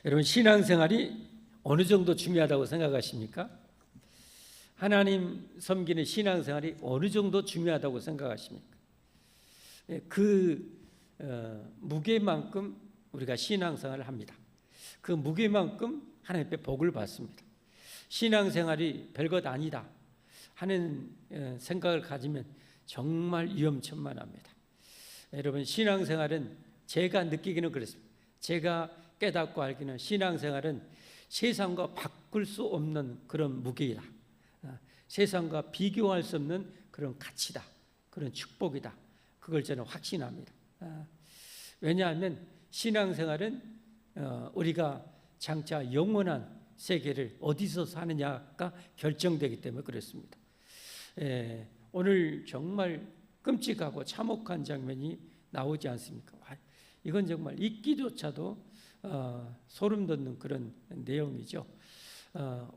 여러분, 신앙생활이 어느 정도 중요하다고 생각하십니까? 하나님 섬기는 신앙생활이 어느 정도 중요하다고 생각하십니까? 그 무게만큼 우리가 신앙생활을 합니다. 그 무게만큼 하나님께 복을 받습니다. 신앙생활이 별것 아니다 하는 생각을 가지면 정말 위험천만합니다. 여러분, 신앙생활은 제가 느끼기는 그렇습니다. 제가 깨닫고 알기는 신앙생활은 세상과 바꿀 수 없는 그런 무게이다. 세상과 비교할 수 없는 그런 가치다. 그런 축복이다. 그걸 저는 확신합니다. 왜냐하면 신앙생활은 우리가 장차 영원한 세계를 어디서 사느냐가 결정되기 때문에 그렇습니다. 오늘 정말 끔찍하고 참혹한 장면이 나오지 않습니까? 이건 정말 읽기조차도 소름 돋는 그런 내용이죠.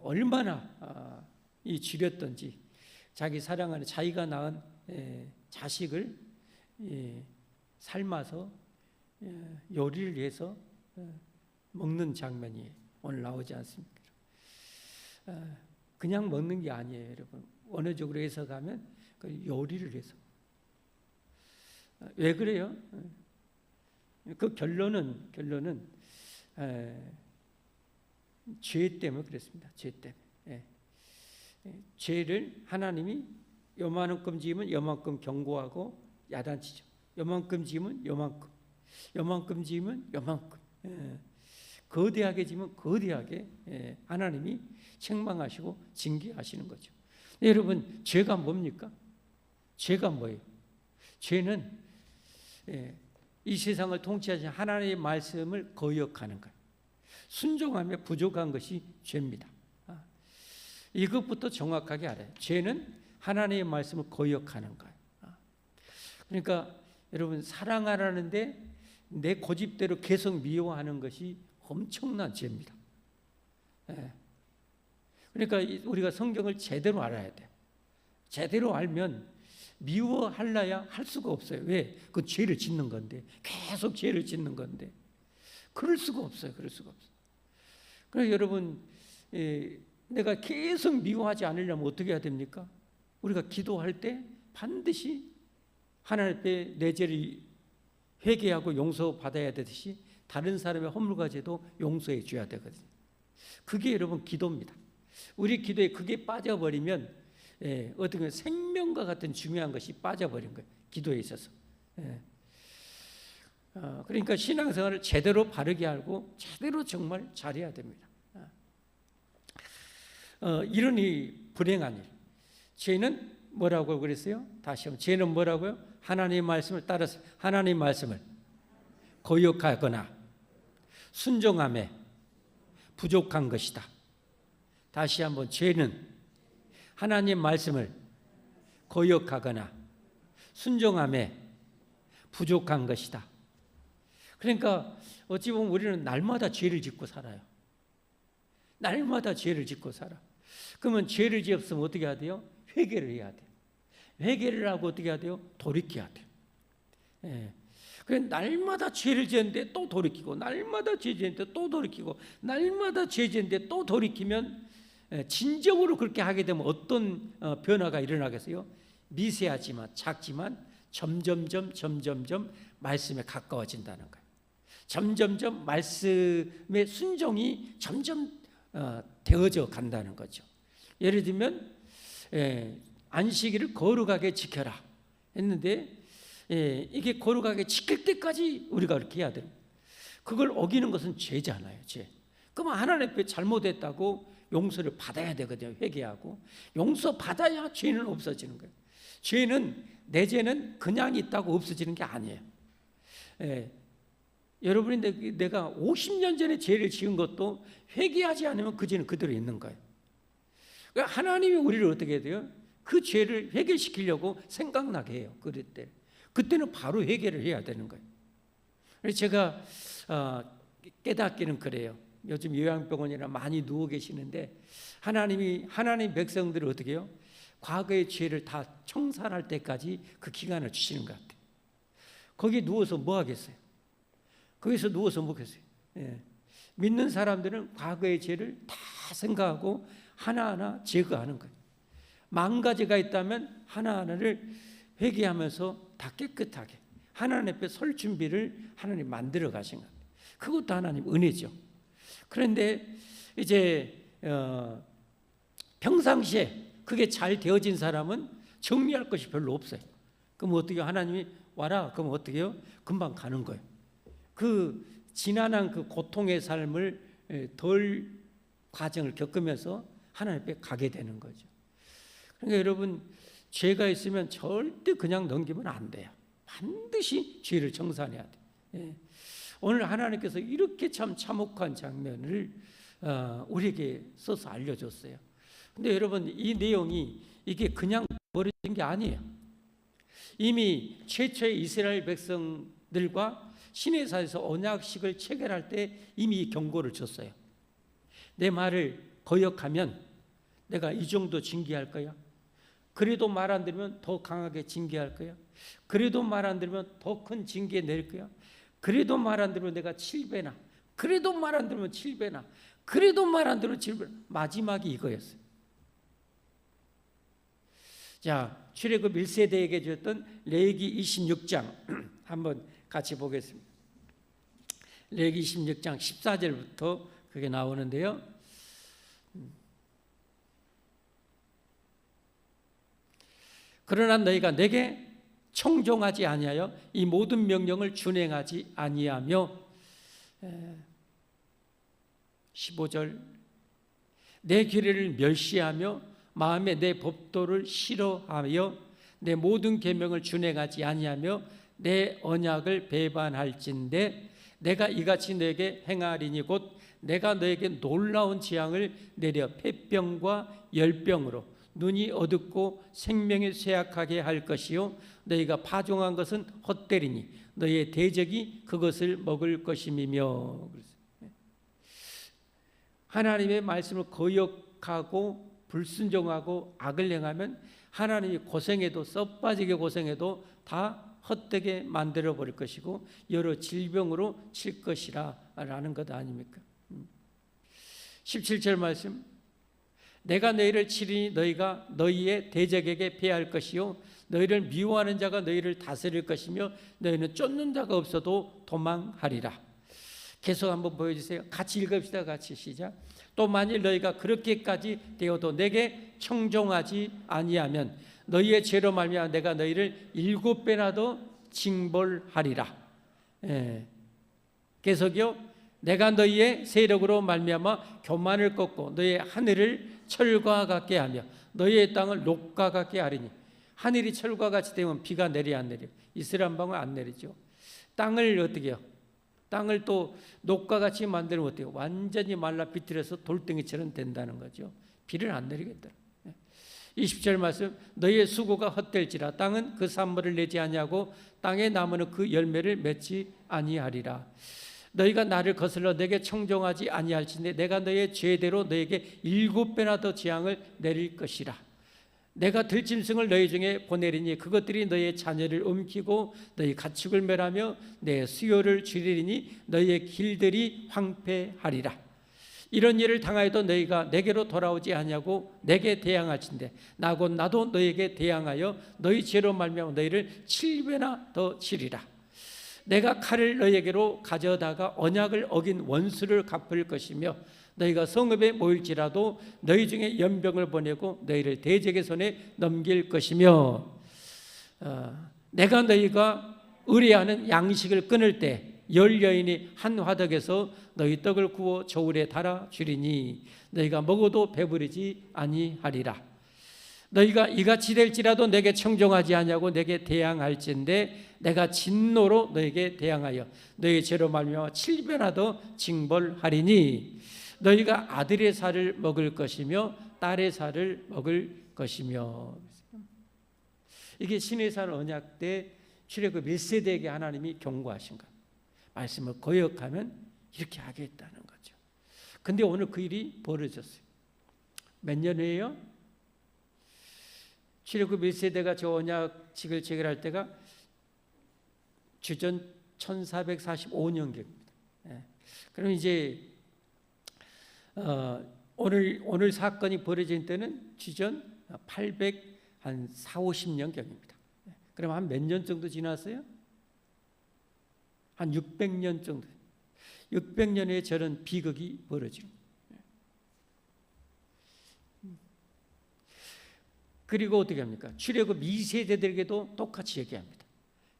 얼마나 이 지렸던지 자기 사랑하는 자기가 낳은 자식을 삶아서 요리를 해서 먹는 장면이 오늘 나오지 않습니까? 그냥 먹는 게 아니에요, 여러분. 원어적으로 해석하면 그 요리를 해서. 왜 그래요? 그 결론은 죄 때문에 그랬습니다. 죄 때문에. 죄를 하나님이 요만큼 지으면 요만큼 경고하고 야단치죠. 요만큼 지으면 요만큼 지으면 요만큼. 거대하게 지으면 거대하게 하나님이 책망하시고 징계하시는 거죠. 여러분, 죄가 뭡니까? 죄가 뭐예요? 죄는 이 세상을 통치하신 하나님의 말씀을 거역하는 거예요. 순종하며 부족한 것이 죄입니다. 이것부터 정확하게 알아요. 죄는 하나님의 말씀을 거역하는 거예요. 그러니까 여러분, 사랑하라는데 내 고집대로 계속 미워하는 것이 엄청난 죄입니다. 그러니까 우리가 성경을 제대로 알아야 돼요. 제대로 알면 미워할라야 할 수가 없어요. 왜? 그 죄를 짓는 건데, 계속 죄를 짓는 건데 그럴 수가 없어요. 그럴 수가 없어요. 그래서 여러분, 내가 계속 미워하지 않으려면 어떻게 해야 됩니까? 우리가 기도할 때 반드시 하나님 앞에 내 죄를 회개하고 용서받아야 되듯이 다른 사람의 허물과 죄도 용서해 줘야 되거든요. 그게 여러분 기도입니다. 우리 기도에 그게 빠져버리면 어떻게 보면 생명과 같은 중요한 것이 빠져버린 거예요. 기도에 있어서. 그러니까 신앙생활을 제대로 바르게 알고 제대로 정말 잘해야 됩니다. 이런 이 불행한 일. 죄는 뭐라고 그랬어요? 다시 한번. 죄는 뭐라고요? 하나님의 말씀을 따라서 하나님의 말씀을 거역하거나 순종함에 부족한 것이다. 다시 한번. 죄는 하나님의 말씀을 거역하거나 순종함에 부족한 것이다. 그러니까 어찌 보면 우리는 날마다 죄를 짓고 살아요. 날마다 죄를 짓고 살아. 그러면 죄를 지었으면 어떻게 해야 돼요? 회개를 해야 돼요. 회개를 하고 어떻게 해야 돼요? 돌이켜야 돼요. 그래서 날마다 죄를 지었는데 또 돌이키고, 날마다 죄 지었는데 또 돌이키고, 날마다 죄 지었는데 또 돌이키면 진정으로 그렇게 하게 되면 어떤 변화가 일어나겠어요? 미세하지만 작지만 점점점 말씀에 가까워진다는 거예요. 점점점 말씀의 순종이 점점 되어져 간다는 거죠. 예를 들면 안식일을 거룩하게 지켜라 했는데 이게 거룩하게 지킬 때까지 우리가 그렇게 해야 돼요. 그걸 어기는 것은 죄잖아요. 죄. 그러면 하나님 앞에 잘못했다고 용서를 받아야 되거든요. 회개하고 용서받아야 죄는 없어지는 거예요. 죄는, 내 죄는 그냥 있다고 없어지는 게 아니에요. 여러분이 내가 50년 전에 죄를 지은 것도 회개하지 않으면 그 죄는 그대로 있는 거예요. 그러니까 하나님이 우리를 어떻게 해야 돼요? 그 죄를 회개시키려고 생각나게 해요. 그럴 때. 그때는 바로 회개를 해야 되는 거예요. 그래서 제가 깨닫기는 그래요. 요즘 요양병원이나 많이 누워 계시는데 하나님 백성들을 어떻게 해요? 과거의 죄를 다 청산할 때까지 그 기간을 주시는 것 같아요. 거기 누워서 뭐 하겠어요? 거기서 누워서 뭐 하겠어요? 믿는 사람들은 과거의 죄를 다 생각하고 하나하나 제거하는 거예요. 망가지가 있다면 하나하나를 회개하면서 다 깨끗하게 하나님 앞에 설 준비를 하나님 만들어 가신 겁니다. 그것도 하나님 은혜죠. 그런데 이제 평상시에 그게 잘 되어진 사람은 정리할 것이 별로 없어요. 그럼 어떻게 해요? 하나님이 와라. 그럼 어떻게 해요? 금방 가는 거예요. 그 지난한 그 고통의 삶을 덜 과정을 겪으면서 하나님 앞에 가게 되는 거죠. 그러니까 여러분, 죄가 있으면 절대 그냥 넘기면 안 돼요. 반드시 죄를 정산해야 돼요. 오늘 하나님께서 이렇게 참 참혹한 장면을 우리에게 써서 알려줬어요. 근데 여러분, 이 내용이 이게 그냥 버려진 게 아니에요. 이미 최초의 이스라엘 백성들과 시내산에서 언약식을 체결할 때 이미 경고를 줬어요. 내 말을 거역하면 내가 이 정도 징계할 거야. 그래도 말 안 들으면 더 강하게 징계할 거야. 그래도 말 안 들으면 더 큰 징계 낼 거야. 그래도 말 안 들으면 내가 7배나, 그래도 말 안 들으면 7배나, 그래도 말 안 들으면 7배나. 마지막이 이거였어요. 자, 출애굽 1세대에게 주었던 레위기 26장 한번 같이 보겠습니다. 레위기 26장 14절부터 그게 나오는데요. 그러나 너희가 내게 청종하지 아니하여 이 모든 명령을 준행하지 아니하며 15절 내 규례를 멸시하며 마음에 내 법도를 싫어하여 내 모든 계명을 준행하지 아니하며 내 언약을 배반할진대 내가 이같이 너에게 행하리니 곧 내가 너에게 놀라운 재앙을 내려 폐병과 열병으로 눈이 어둡고 생명이 쇠약하게 할 것이요 너희가 파종한 것은 헛되리니 너희의 대적이 그것을 먹을 것임이며. 하나님의 말씀을 거역하고 불순종하고 악을 행하면 하나님이 고생해도 썩 빠지게 고생해도 다 헛되게 만들어 버릴 것이고 여러 질병으로 칠 것이라 라는 것 아닙니까? 17절 말씀 내가 너희를 치리니 너희가 너희의 대적에게 패할 것이요 너희를 미워하는 자가 너희를 다스릴 것이며 너희는 쫓는 자가 없어도 도망하리라. 계속 한번 보여주세요. 같이 읽읍시다. 같이 시작. 또 만일 너희가 그렇게까지 되어도 내게 청종하지 아니하면 너희의 죄로 말미암아 내가 너희를 7배나 더 징벌하리라. 계속요. 내가 너희의 세력으로 말미암아 교만을 꺾고 너희의 하늘을 철과 같게 하며 너희의 땅을 녹과 같게 하리니 하늘이 철과 같이 되면 비가 내려 안 내려? 이슬 한 방울 안 내리죠. 땅을 어떻게 해요? 땅을 또 녹과 같이 만들면 어때요? 완전히 말라 비틀어서 돌덩이처럼 된다는 거죠. 비를 안 내리겠다. 20절 말씀 너희의 수고가 헛될지라 땅은 그 산물을 내지 아니하고 땅의 나무는 그 열매를 맺지 아니하리라. 너희가 나를 거슬러 내게 청종하지 아니할진대 내가 너희의 죄대로 너희에게 7배나 더 재앙을 내릴 것이라. 내가 들짐승을 너희 중에 보내리니 그것들이 너희의 자녀를 움키고 너희 가축을 멸하며 내 수요를 줄이리니 너희의 길들이 황폐하리라. 이런 일을 당하여도 너희가 내게로 돌아오지 아니하고 내게 대항할진대 나 곧 나도 너희에게 대항하여 너희 죄로 말미암아 너희를 7배나 더 치리라. 내가 칼을 너희에게로 가져다가 언약을 어긴 원수를 갚을 것이며 너희가 성읍에 모일지라도 너희 중에 연병을 보내고 너희를 대적의 손에 넘길 것이며 내가 너희가 의뢰하는 양식을 끊을 때 10여인이 한 화덕에서 너희 떡을 구워 저울에 달아 주리니 너희가 먹어도 배부르지 아니하리라. 너희가 이같이 될지라도 내게 청종하지 아니하고 내게 대항할진대 내가 진노로 너에게 대항하여 너희 죄로 말미암아 7배나 더 징벌하리니 너희가 아들의 살을 먹을 것이며 딸의 살을 먹을 것이며. 이게 시내산 언약 때 출애굽 1세대에게 하나님이 경고하신 것. 말씀을 거역하면 이렇게 하겠다는 거죠. 근데 오늘 그 일이 벌어졌어요. 몇 년 후에요? 출애굽 1세대가 저 언약식을 체결할 때가 주전 1445년경입니다. 그럼 이제 오늘 사건이 벌어진 때는 주전 800 한 4, 50년경입니다. 그럼 한 몇 년 정도 지났어요? 한 600년 정도. 600년에 저런 비극이 벌어지고. 그리고 어떻게 합니까? 출애굽 2세대들에게도 똑같이 얘기합니다.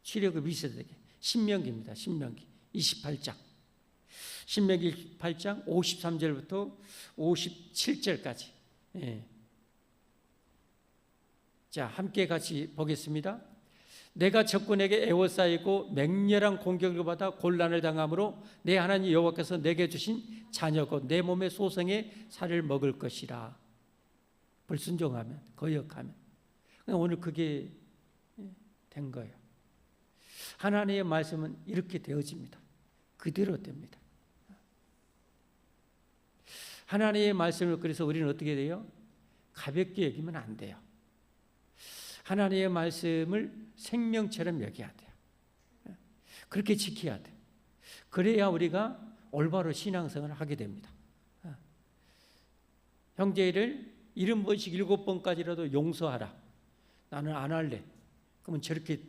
출애굽 2세대에게 신명기입니다. 신명기 28장. 신명기 28장 53절부터 57절까지. 예. 자, 함께 같이 보겠습니다. 내가 적군에게 애워싸이고 맹렬한 공격을 받아 곤란을 당함으로 내 하나님 여호와께서 내게 주신 자녀고 내 몸의 소성의 살을 먹을 것이라. 불순종하면, 거역하면. 오늘 그게 된 거예요. 하나님의 말씀은 이렇게 되어집니다. 그대로 됩니다. 하나님의 말씀을 그래서 우리는 어떻게 돼요? 가볍게 여기면 안 돼요. 하나님의 말씀을 생명처럼 여겨야 돼요. 그렇게 지켜야 돼요. 그래야 우리가 올바로 신앙생활을 하게 됩니다. 형제를 70번씩 7번까지라도 용서하라. 나는 안 할래. 그러면 저렇게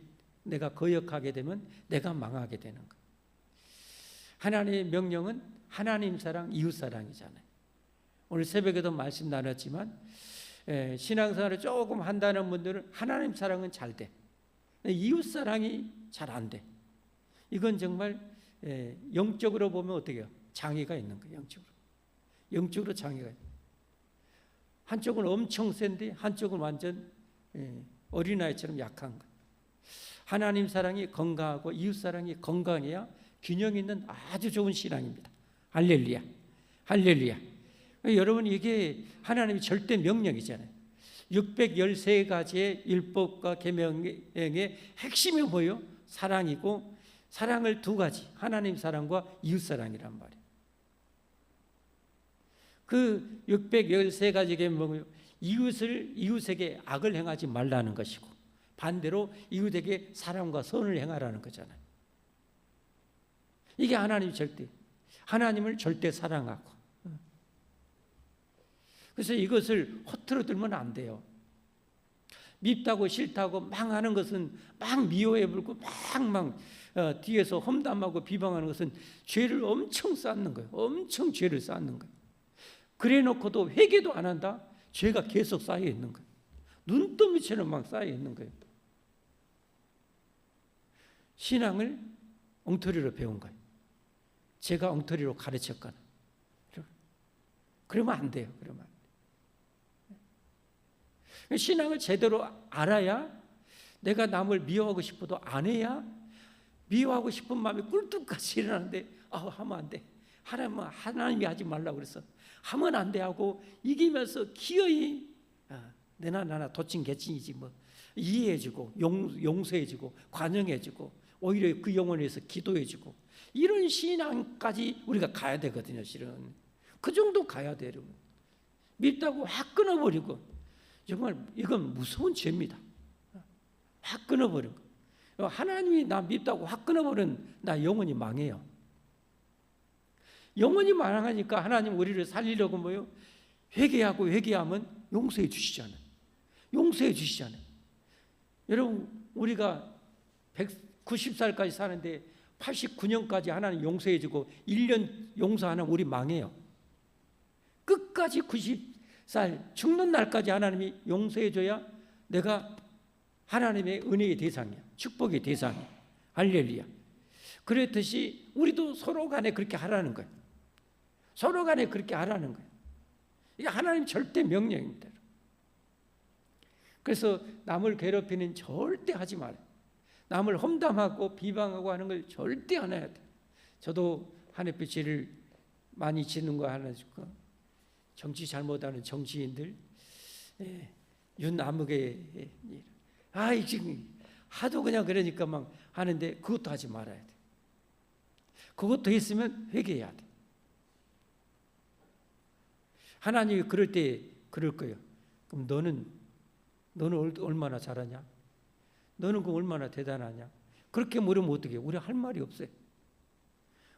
내가 거역하게 되면 내가 망하게 되는 거예요. 하나님의 명령은 하나님 사랑, 이웃 사랑이잖아요. 오늘 새벽에도 말씀 나눴지만 신앙생활을 조금 한다는 분들은 하나님 사랑은 잘 돼. 이웃 사랑이 잘 안 돼. 이건 정말 영적으로 보면 어떻게 해요? 장애가 있는 거예요. 영적으로 장애가 있는 거예요. 한쪽은 엄청 센데 한쪽은 완전 어린아이처럼 약한 거예요. 하나님 사랑이 건강하고 이웃 사랑이 건강해야 균형 있는 아주 좋은 신앙입니다. 할렐루야. 할렐루야. 여러분 이게 하나님의 절대 명령이잖아요. 613가지의 율법과 계명의 핵심이 뭐예요? 사랑이고 사랑을 두 가지, 하나님 사랑과 이웃 사랑이란 말이에요. 그 613가지 계명은 이웃에게 악을 행하지 말라는 것이고 반대로 이웃에게 사랑과 선을 행하라는 거잖아요. 이게 하나님을 절대 사랑하고 그래서 이것을 허투루 들면 안 돼요. 밉다고 싫다고 막 하는 것은 막 미워해 불고 막 뒤에서 험담하고 비방하는 것은 죄를 엄청 쌓는 거예요. 엄청 죄를 쌓는 거예요. 그래 놓고도 회개도 안 한다? 죄가 계속 쌓여 있는 거예요. 눈더미처럼 막 쌓여 있는 거예요. 신앙을 엉터리로 배운 거예요. 제가 엉터리로 가르쳤거나. 그러면 안 돼요. 그러면 안 돼요. 신앙을 제대로 알아야 내가 남을 미워하고 싶어도 안 해야 미워하고 싶은 마음이 꿀뚝같이 일어나는데 하면 안 돼. 하나님이 하지 말라고 그래서 하면 안 돼 하고 이기면서 기어이 내나 나나 도친 개친이지 뭐 이해해주고 용서해주고 관용해주고 오히려 그 영혼에 대해서 기도해주고 이런 신앙까지 우리가 가야 되거든요. 실은 그 정도 가야 돼요. 밉다고 확 끊어버리고 정말 이건 무서운 죄입니다. 확 끊어버린 거. 하나님이 나 밉다고 확 끊어버린 나 영원히 망해요. 영원히 망하니까 하나님 우리를 살리려고 뭐요? 회개하면 용서해 주시잖아요. 용서해 주시잖아요. 여러분 우리가 190살까지 사는데 89년까지 하나님 용서해 주고 1년 용서 안 하면 우리 망해요. 끝까지 90살 죽는 날까지 하나님이 용서해 줘야 내가 하나님의 은혜의 대상이야. 축복의 대상이야. 할렐루야. 그랬듯이 우리도 서로 간에 그렇게 하라는 거예요. 서로 간에 그렇게 하라는 거예요. 이게 하나님 절대 명령입니다. 그래서 남을 괴롭히는 절대 하지 말아요. 남을 험담하고 비방하고 하는 걸 절대 안 해야 돼요. 저도 하늘빛 죄를 많이 짓는 거 하나 줄까? 정치 잘못하는 정치인들, 윤남욱의 지금 하도 그냥 그러니까 막 하는데 그것도 하지 말아야 돼. 그것도 했으면 회개해야 돼. 하나님이 그럴 때 그럴 거예요. 그럼 너는 얼마나 잘하냐? 너는 그 얼마나 대단하냐? 그렇게 물으면 어떻게 해요? 우리 할 말이 없어요.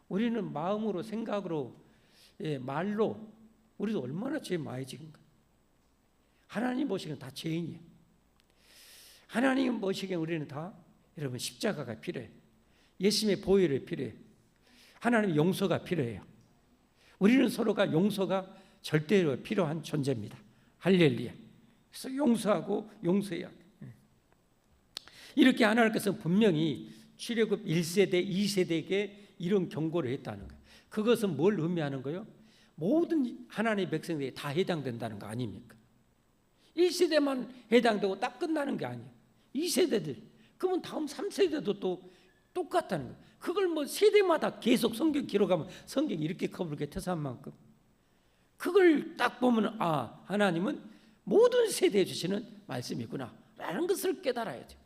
우리는 마음으로, 생각으로, 말로 우리도 얼마나 죄 많이 지은가. 하나님 보시기엔 다 죄인이에요. 하나님 보시기엔 우리는 다 여러분 십자가가 필요해요. 예수님의 보혈이 필요해요. 하나님의 용서가 필요해요. 우리는 서로가 용서가 절대로 필요한 존재입니다. 할렐루야. 그래서 용서하고 용서해야 돼요. 이렇게 하나님께서는 분명히 출애굽 1세대, 2세대에게 이런 경고를 했다는 거예요. 그것은 뭘 의미하는 거예요? 모든 하나님의 백성들이 다 해당된다는 거 아닙니까? 1세대만 해당되고 딱 끝나는 게 아니에요. 2세대들, 그러면 다음 3세대도 또 똑같다는 거예요. 그걸 뭐 세대마다 계속 성경 기록하면 성경이 이렇게 커버게 태산 만큼 그걸 딱 보면 아, 하나님은 모든 세대에 주시는 말씀이구나 라는 것을 깨달아야죠.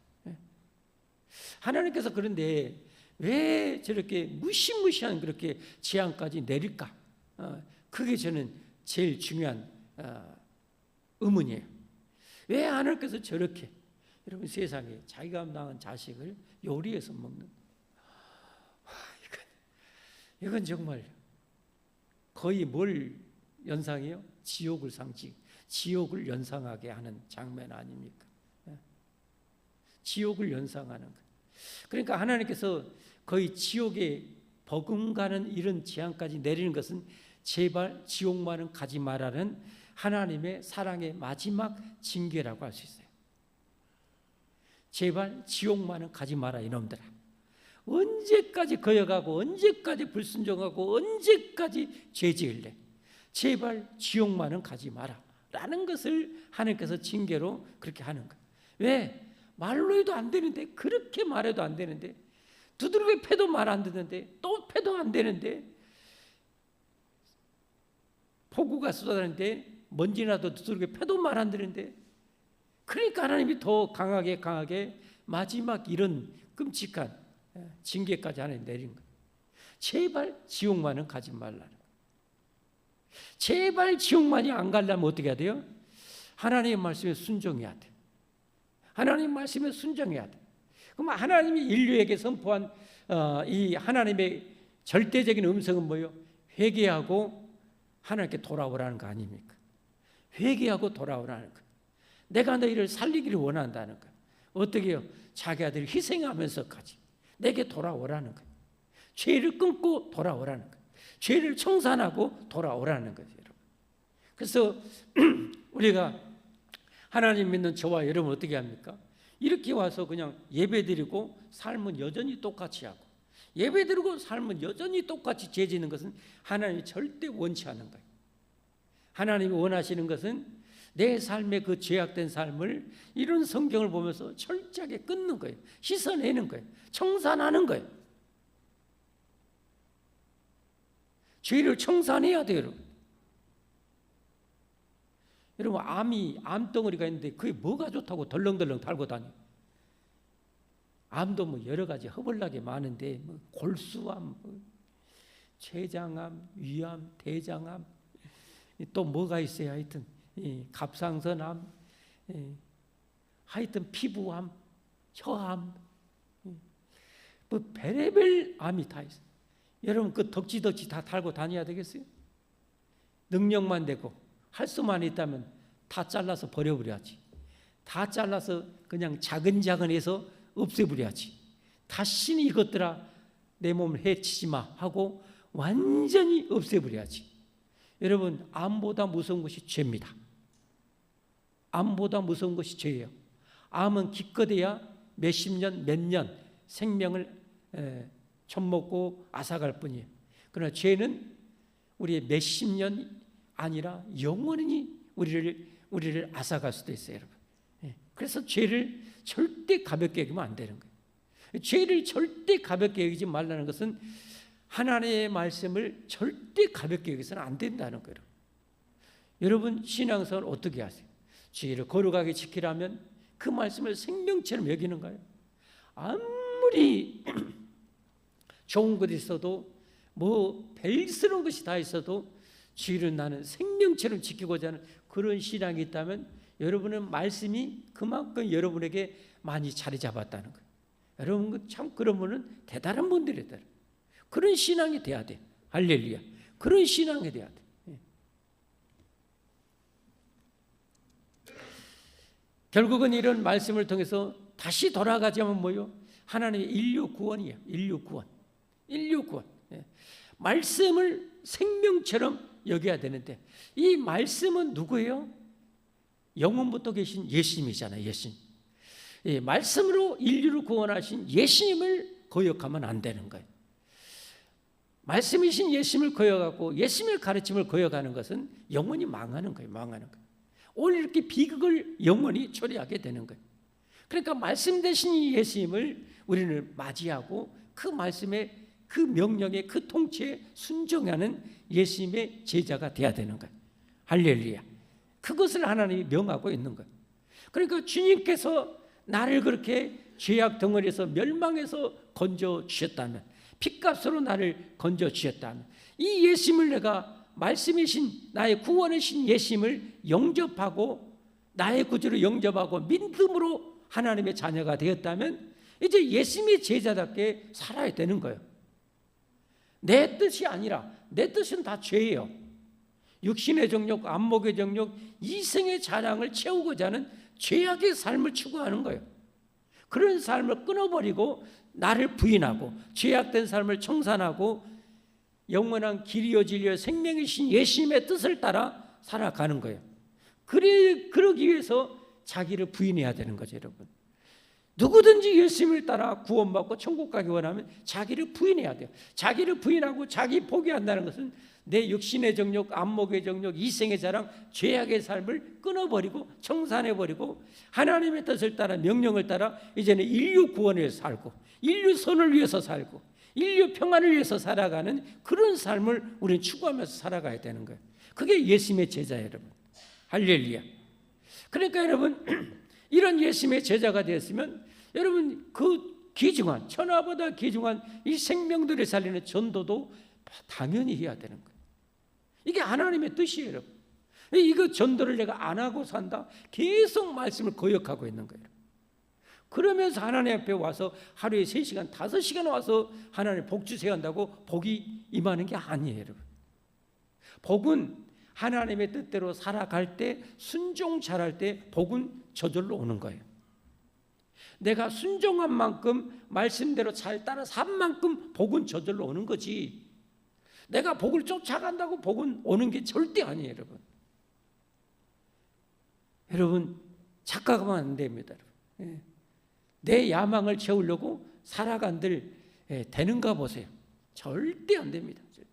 하나님께서 그런데 왜 저렇게 무시무시한 그렇게 재앙까지 내릴까? 그게 저는 제일 중요한 의문이에요. 왜 하나님께서 저렇게 여러분 세상에 자기가 낳은 자식을 요리해서 먹는 이건 정말 거의 뭘 연상해요? 지옥을 지옥을 연상하게 하는 장면 아닙니까? 지옥을 연상하는 것. 그러니까 하나님께서 거의 지옥에 버금가는 이런 재앙까지 내리는 것은 제발 지옥만은 가지 말라는 하나님의 사랑의 마지막 징계라고 할 수 있어요. 제발 지옥만은 가지 마라 이놈들아. 언제까지 거역하고 언제까지 불순종하고 언제까지 죄 지을래? 제발 지옥만은 가지 마라 라는 것을 하나님께서 징계로 그렇게 하는 거예요. 왜? 말로 해도 안 되는데, 그렇게 말해도 안 되는데, 두드러기 패도 말 안 듣는데, 또 패도 안 되는데, 폭우가 쏟아지는데 먼지나도 두드러기 패도 말 안 듣는데, 그러니까 하나님이 더 강하게 마지막 이런 끔찍한 징계까지 하나님 내린 거예요. 제발 지옥만은 가지 말라는 거예요. 제발 지옥만이 안 가려면 어떻게 해야 돼요? 하나님의 말씀에 순종해야 돼요. 하나님 말씀에 순종해야 돼. 그럼 하나님이 인류에게 선포한 이 하나님의 절대적인 음성은 뭐예요? 회개하고 하나님께 돌아오라는 거 아닙니까? 회개하고 돌아오라는 거. 내가 너희를 살리기를 원한다는 거. 어떻게 해요? 자기 아들을 희생하면서까지 내게 돌아오라는 거. 죄를 끊고 돌아오라는 거. 죄를 청산하고 돌아오라는 거죠, 여러분. 그래서 우리가 하나님 믿는 저와 여러분 어떻게 합니까? 이렇게 와서 그냥 예배드리고 삶은 여전히 똑같이 하고 예배드리고 삶은 여전히 똑같이 죄 짓는 것은 하나님이 절대 원치 않는 거예요. 하나님이 원하시는 것은 내 삶의 그 죄악된 삶을 이런 성경을 보면서 철저하게 끊는 거예요. 씻어내는 거예요. 청산하는 거예요. 죄를 청산해야 돼요, 여러분. 여러분 암덩어리가 있는데 그게 뭐가 좋다고 덜렁덜렁 달고 다녀? 암도 뭐 여러 가지 허벌나게 많은데 뭐 골수암, 췌장암, 위암, 대장암 또 뭐가 있어요? 하여튼 갑상선암, 하여튼 피부암, 혀암, 뭐 별의별 암이 다 있어요. 여러분 그 덕지덕지 다 달고 다녀야 되겠어요? 능력만 되고 할 수만 있다면 다 잘라서 버려버려야지. 다 잘라서 그냥 자근자근해서 없애버려야지. 다시는 이것들아 내 몸을 해치지 마 하고 완전히 없애버려야지. 여러분 암보다 무서운 것이 죄입니다. 암보다 무서운 것이 죄예요. 암은 기껏해야 몇십 년, 몇 년 생명을 처먹고 앗아갈 뿐이에요. 그러나 죄는 우리의 몇십 년 아니라 영원히 우리를 앗아갈 수도 있어요, 여러분. 그래서 죄를 절대 가볍게 여기면 안 되는 거예요. 죄를 절대 가볍게 여기지 말라는 것은 하나님의 말씀을 절대 가볍게 여기서는 안 된다는 거예요. 여러분 신앙생활 어떻게 하세요? 죄를 거룩하게 지키라면 그 말씀을 생명처럼 여기는가요? 아무리 좋은 것이 있어도 뭐 별스러운 것이 다 있어도 죄를 나는 생명처럼 지키고자 하는 그런 신앙이 있다면 여러분은 말씀이 그만큼 여러분에게 많이 자리 잡았다는 거예요. 여러분 참 그런 분은 대단한 분들이다. 그런 신앙이 돼야 돼. 할렐루야. 그런 신앙이 돼야 돼. 결국은 이런 말씀을 통해서 다시 돌아가자면 뭐요? 하나님의 인류 구원이에요. 인류 구원. 인류 구원. 말씀을 생명처럼 여겨야 되는데 이 말씀은 누구예요? 영원부터 계신 예수님이잖아요. 예수님. 말씀으로 인류를 구원하신 예수님을 거역하면 안 되는 거예요. 말씀이신 예수님을 거역하고 예수님의 가르침을 거역하는 것은 영원히 망하는 거예요. 망하는 거예요. 오늘 이렇게 비극을 영원히 초래하게 되는 거예요. 그러니까 말씀 대신 이 예수님을 우리는 맞이하고 그 말씀의 그 명령에 그 통치에 순종하는 예수님의 제자가 돼야 되는 거예요. 할렐루야. 그것을 하나님이 명하고 있는 거예요. 그러니까 주님께서 나를 그렇게 죄악 덩어리에서 멸망해서 건져 주셨다면, 핏값으로 나를 건져 주셨다면, 이 예수님을 내가 말씀이신 나의 구원이신 예수님을 영접하고 나의 구주로 영접하고 믿음으로 하나님의 자녀가 되었다면 이제 예수님의 제자답게 살아야 되는 거예요. 내 뜻이 아니라, 내 뜻은 다 죄예요. 육신의 정욕, 안목의 정욕, 이생의 자랑을 채우고자 하는 죄악의 삶을 추구하는 거예요. 그런 삶을 끊어버리고 나를 부인하고 죄악된 삶을 청산하고 영원한 길이요 진리요 생명이신 예수님의 뜻을 따라 살아가는 거예요. 그러기 위해서 자기를 부인해야 되는 거죠, 여러분. 누구든지 예수님을 따라 구원받고 천국 가기 원하면 자기를 부인해야 돼요. 자기를 부인하고 자기 포기한다는 것은 내 육신의 정욕, 안목의 정욕, 이생의 자랑, 죄악의 삶을 끊어버리고 청산해버리고 하나님의 뜻을 따라 명령을 따라 이제는 인류 구원을 위해서 살고 인류 선을 위해서 살고 인류 평안을 위해서 살아가는 그런 삶을 우리는 추구하면서 살아가야 되는 거예요. 그게 예수님의 제자예요, 여러분. 할렐루야. 그러니까 여러분 이런 예수님의 제자가 되었으면 여러분 그 귀중한 천하보다 귀중한 이 생명들을 살리는 전도도 당연히 해야 되는 거예요. 이게 하나님의 뜻이에요, 여러분. 이거 전도를 내가 안 하고 산다? 계속 말씀을 거역하고 있는 거예요. 그러면서 하나님 앞에 와서 하루에 3시간, 5시간 와서 하나님 복 주세요 한다고 복이 임하는 게 아니에요, 여러분. 복은 하나님의 뜻대로 살아갈 때, 순종 잘할 때 복은 저절로 오는 거예요. 내가 순종한 만큼 말씀대로 잘 따라 산 만큼 복은 저절로 오는 거지. 내가 복을 쫓아간다고 복은 오는 게 절대 아니에요, 여러분. 여러분 착각하면 안 됩니다, 여러분. 내 야망을 채우려고 살아간들 되는가 보세요. 절대 안 됩니다. 절대.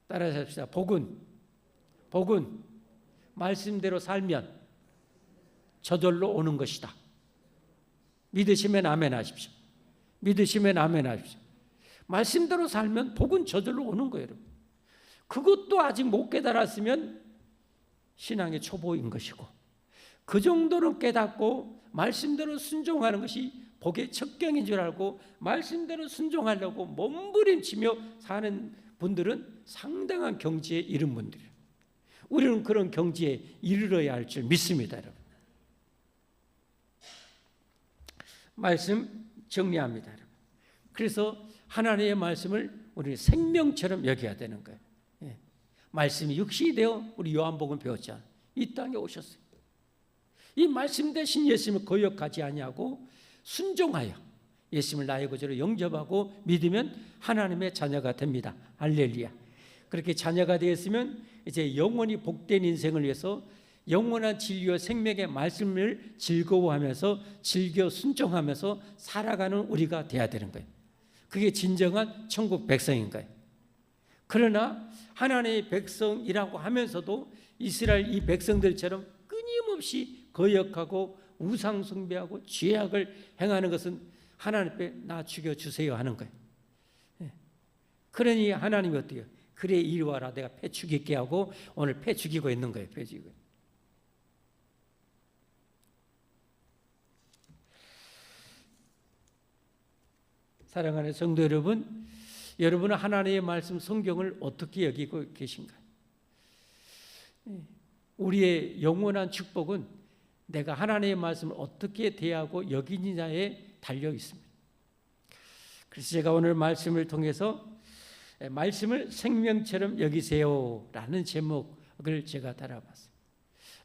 따라서 합시다. 복은 말씀대로 살면 저절로 오는 것이다. 믿으시면 아멘 하십시오. 믿으시면 아멘 하십시오. 말씀대로 살면 복은 저절로 오는 거예요, 여러분. 그것도 아직 못 깨달았으면 신앙의 초보인 것이고, 그 정도로 깨닫고 말씀대로 순종하는 것이 복의 첩경인 줄 알고 말씀대로 순종하려고 몸부림치며 사는 분들은 상당한 경지에 이른 분들이에요. 우리는 그런 경지에 이르러야 할 줄 믿습니다, 여러분. 말씀 정리합니다, 여러분. 그래서 하나님의 말씀을 우리 생명처럼 여겨야 되는 거예요. 말씀이 육신이 되어 우리 요한복음 배웠잖아요. 이 땅에 오셨어요. 이 말씀 대신 예수님을 거역하지 아니하고 순종하여 예수님을 나의 구주로 영접하고 믿으면 하나님의 자녀가 됩니다. 할렐루야. 그렇게 자녀가 되었으면 이제 영원히 복된 인생을 위해서 영원한 진리와 생명의 말씀을 즐거워하면서 즐겨 순종하면서 살아가는 우리가 돼야 되는 거예요. 그게 진정한 천국 백성인 거예요. 그러나 하나님의 백성이라고 하면서도 이스라엘 이 백성들처럼 끊임없이 거역하고 우상 숭배하고 죄악을 행하는 것은 하나님 앞에 나 죽여주세요 하는 거예요. 그러니 하나님이 어때요? 그래 이리 와라, 내가 패 죽일게 하고 오늘 패 죽이고 있는 거예요. 패 죽이고. 사랑하는 성도 여러분, 여러분은 하나님의 말씀 성경을 어떻게 여기고 계신가요? 우리의 영원한 축복은 내가 하나님의 말씀을 어떻게 대하고 여기느냐에 달려 있습니다. 그래서 제가 오늘 말씀을 통해서 말씀을 생명처럼 여기세요라는 제목을 제가 달아봤어요.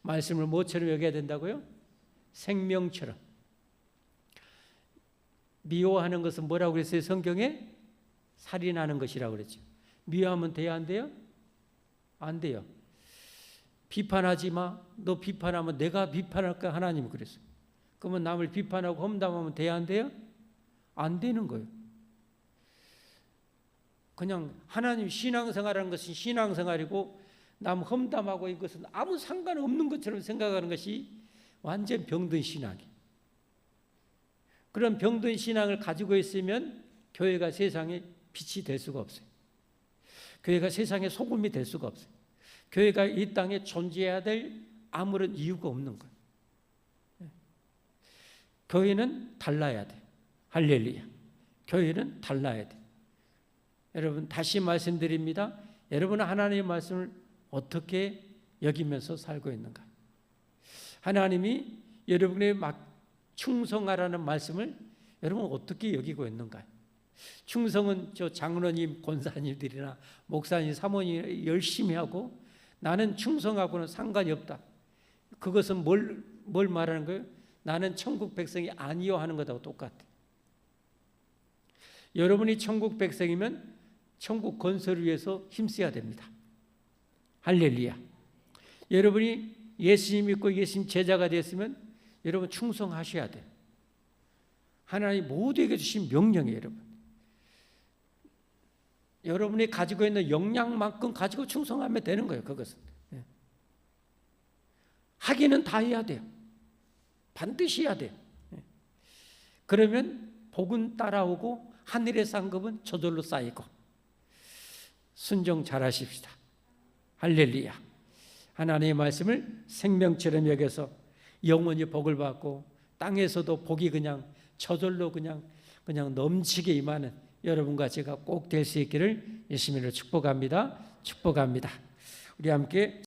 말씀을 뭐처럼 여겨야 된다고요? 생명처럼. 미워하는 것은 뭐라고 그랬어요? 성경에 살인하는 것이라고 그랬죠. 미워하면 돼야 안 돼요? 안 돼요. 비판하지 마. 너 비판하면 내가 비판할까? 하나님이 그랬어요. 그러면 남을 비판하고 험담하면 돼야 안 돼요? 안 되는 거예요. 그냥 하나님 신앙생활하는 것은 신앙생활이고 남 험담하고 이것은 아무 상관없는 것처럼 생각하는 것이 완전 병든 신앙이에요. 그런 병든 신앙을 가지고 있으면 교회가 세상에 빛이 될 수가 없어요. 교회가 세상에 소금이 될 수가 없어요. 교회가 이 땅에 존재해야 될 아무런 이유가 없는 거예요. 교회는 달라야 돼요. 할렐루야. 교회는 달라야 돼요. 여러분 다시 말씀드립니다. 여러분은 하나님의 말씀을 어떻게 여기면서 살고 있는가? 하나님이 여러분의 충성하라는 말씀을 여러분 어떻게 여기고 있는가? 충성은 저 장로님, 권사님들이나 목사님, 사모님 열심히 하고 나는 충성하고는 상관이 없다. 그것은 뭘 말하는 거예요? 나는 천국 백성이 아니요 하는 것하고 똑같아. 여러분이 천국 백성이면 천국 건설을 위해서 힘써야 됩니다. 할렐루야. 여러분이 예수님 믿고 예수님 제자가 됐으면 여러분 충성하셔야 돼요. 하나님 모두에게 주신 명령이에요, 여러분. 여러분이 가지고 있는 역량만큼 가지고 충성하면 되는 거예요, 그것은. 하기는 다 해야 돼요. 반드시 해야 돼요. 그러면 복은 따라오고 하늘의 상급은 저절로 쌓이고 순종 잘하십시다. 할렐루야. 하나님의 말씀을 생명처럼 여겨서 영원히 복을 받고 땅에서도 복이 그냥 저절로 그냥 넘치게 임하는 여러분과 제가 꼭 될 수 있기를 예수님으로 축복합니다. 축복합니다. 우리 함께